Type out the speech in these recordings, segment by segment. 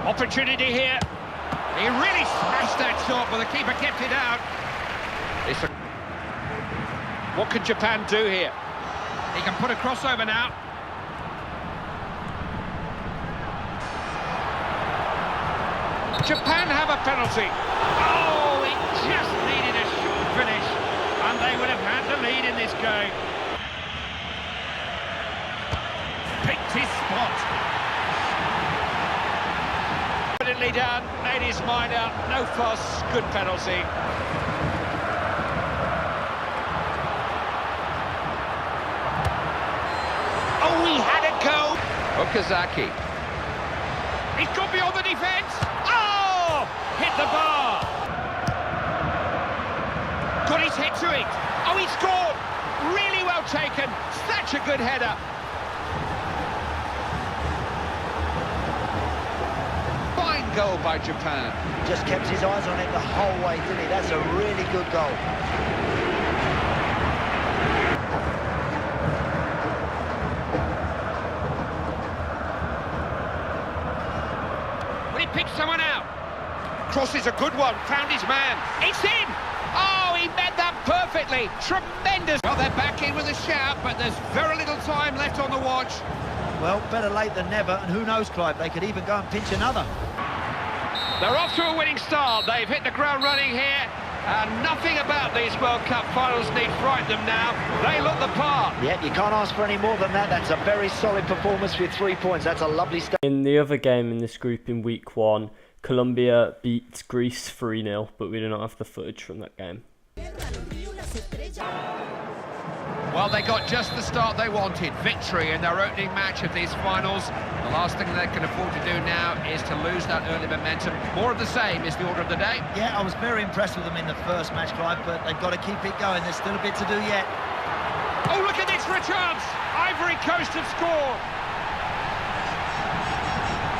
Opportunity here. He really smashed that shot, but the keeper kept it out. What can Japan do here? He can put a crossover now. Japan have a penalty. Oh, it just needed a short finish, and they would have had the lead in this game. Picked his spot. Brilliantly done, made his mind up, no fuss, good penalty. Oh, he had a go. Okazaki. He's gone beyond the defence. Oh, hit the bar. Got his head to it. Oh, he scored. Really well taken. Such a good header. Goal by Japan. Just kept his eyes on it the whole way, didn't he? That's a really good goal. Well, he picked someone out. Cross is a good one. Found his man. It's in! Oh, he met that perfectly. Tremendous. Well, they're back in with a shout, but there's very little time left on the watch. Well, better late than never, and who knows, Clive, they could even go and pinch another. They're off to a winning start. They've hit the ground running here, and nothing about these World Cup finals need frighten them now. They look the part. Yeah, you can't ask for any more than that. That's a very solid performance with 3 points. That's a lovely start. In the other game in this group in week 1, Colombia beat Greece 3-0, but we do not have the footage from that game. Well, they got just the start they wanted. Victory in their opening match of these finals. The last thing they can afford to do now is to lose that early momentum. More of the same is the order of the day. Yeah, I was very impressed with them in the first match, Clive, but they've got to keep it going. There's still a bit to do yet. Oh, look at this for a chance! Ivory Coast have scored!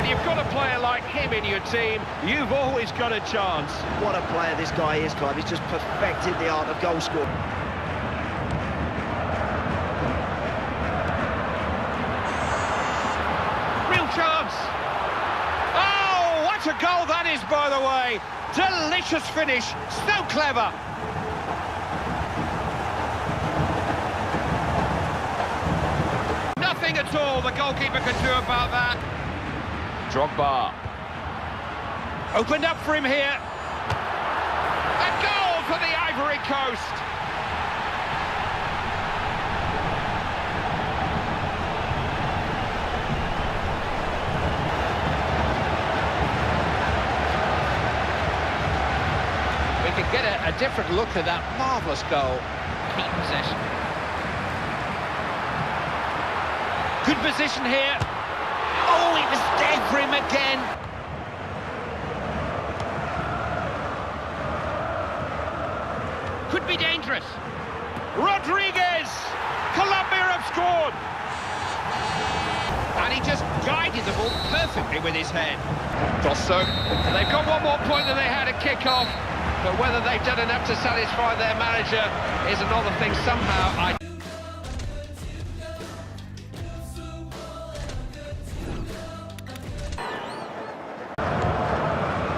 And you've got a player like him in your team, you've always got a chance. What a player this guy is, Clive. He's just perfected the art of goal scoring. Chance. Oh, what a goal that is, by the way. Delicious finish, so clever. Nothing at all the goalkeeper could do about that. Drogba. Opened up for him here. A goal for the Ivory Coast. Get a different look at that marvellous goal. Keep possession. Good position here. Oh, it was dead for him again. Could be dangerous. Rodriguez! Colombia have scored! And he just guided the ball perfectly with his head. Dosso. They've got one more point than they had at kick-off. But whether they've done enough to satisfy their manager is another thing somehow.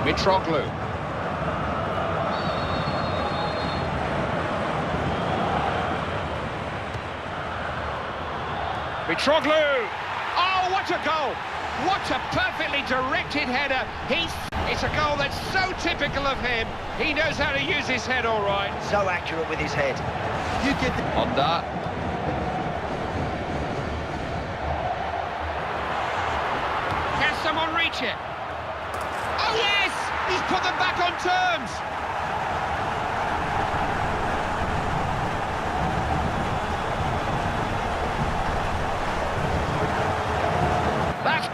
Mitroglou. Mitroglou! Oh, what a goal! What a perfectly directed header. It's a goal that's so typical of him. He knows how to use his head all right. So accurate with his head. You give the... Honda. Can someone reach it? Oh, yes! He's put them back on terms.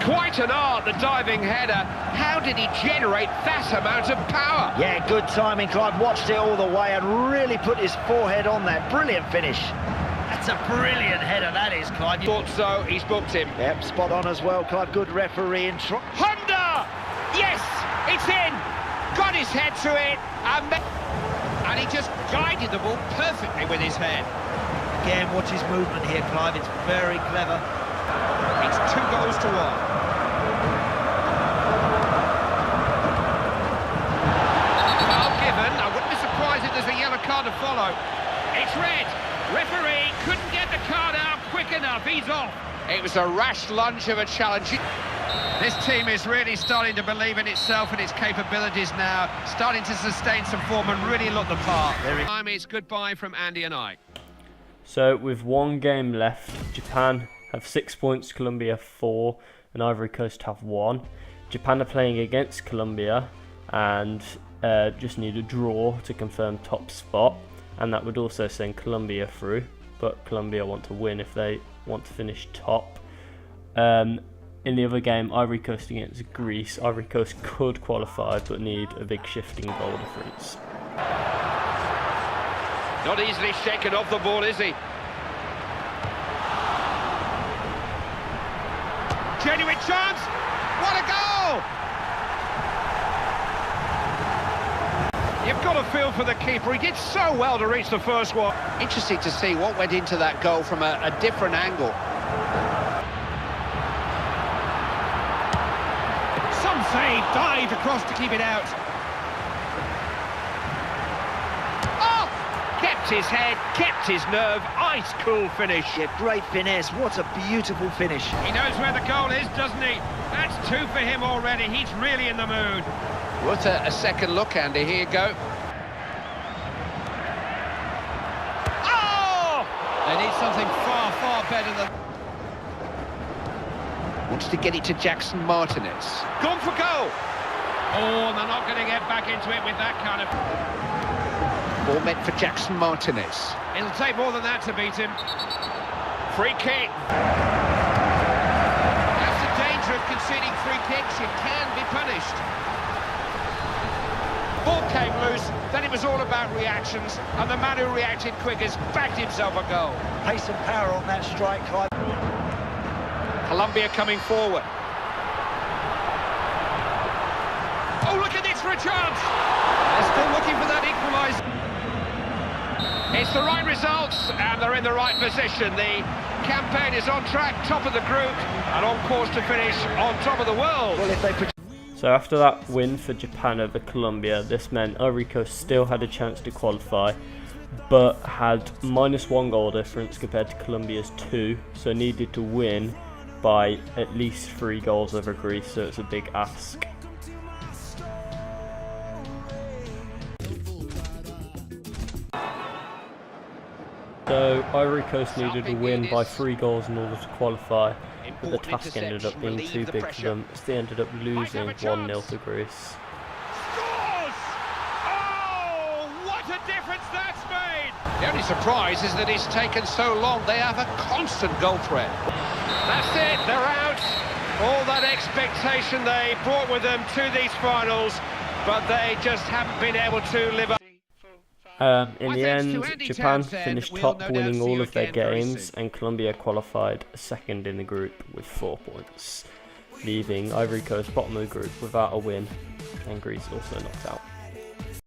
Quite an art, the diving header. How did he generate that amount of power? Yeah, good timing, Clive. Watched it all the way and really put his forehead on that. Brilliant finish. That's a brilliant header, that is, Clive. Thought so, he's booked him. Yep, spot on as well, Clive. Good refereeing. Honda! Yes, it's in! his head to it, and he just guided the ball perfectly with his head. Again, watch his movement here, Clive. It's very clever. It's 2-1. Well given. I wouldn't be surprised if there's a yellow card to follow. It's red. Referee couldn't get the card out quick enough. He's off. It was a rash lunge of a challenge. This team is really starting to believe in itself and its capabilities now, starting to sustain some form and really look the part. Time is goodbye from Andy and I. So with one game left, Japan have 6 points, Colombia 4, and Ivory Coast have 1. Japan are playing against Colombia and just need a draw to confirm top spot, and that would also send Colombia through, but Colombia want to win if they want to finish top. In the other game, Ivory Coast against Greece, Ivory Coast could qualify but need a big shifting goal difference. Not easily shaken off the ball, is he? Genuine chance! What a goal! You've got to feel for the keeper. He did so well to reach the first one. Interesting to see what went into that goal from a different angle. Some say dived across to keep it out. Oh! Kept his head, kept his nerve. Ice cool finish. Yeah, great finesse. What a beautiful finish. He knows where the goal is, doesn't he? That's 2 for him already. He's really in the mood. What a second look, Andy. Here you go. Oh! They need something far, far better than... Wants to get it to Jackson Martinez. Gone for goal! Oh, they're not going to get back into it with that kind of... Ball meant for Jackson Martinez. It'll take more than that to beat him. Free kick. That's the danger of conceding free kicks. You can be punished. Ball came loose, then it was all about reactions, and the man who reacted quickest backed himself a goal. Pace and power on that strike, Clive. Colombia coming forward. Oh, look at this for a chance! They're still looking for that equaliser. It's the right results, and they're in the right position. The campaign is on track, top of the group, and on course to finish on top of the world. Well, if they... So after that win for Japan over Colombia, this meant Ivory Coast still had a chance to qualify, but had -1 goal difference compared to Colombia's 2, so needed to win by at least 3 goals over Greece, so it's a big ask. So Ivory Coast needed a win by 3 goals in order to qualify, but the task ended up being too big for them, as they ended up losing 1-0 to Greece. Scores! Oh, what a difference that's made! The only surprise is that it's taken so long. They have a constant goal threat. That's it, they're out. All that expectation they brought with them to these finals, but they just haven't been able to live up. In the end, Japan finished top, winning all of their games, and Colombia qualified second in the group with 4 points, leaving Ivory Coast bottom of the group without a win, and Greece also knocked out.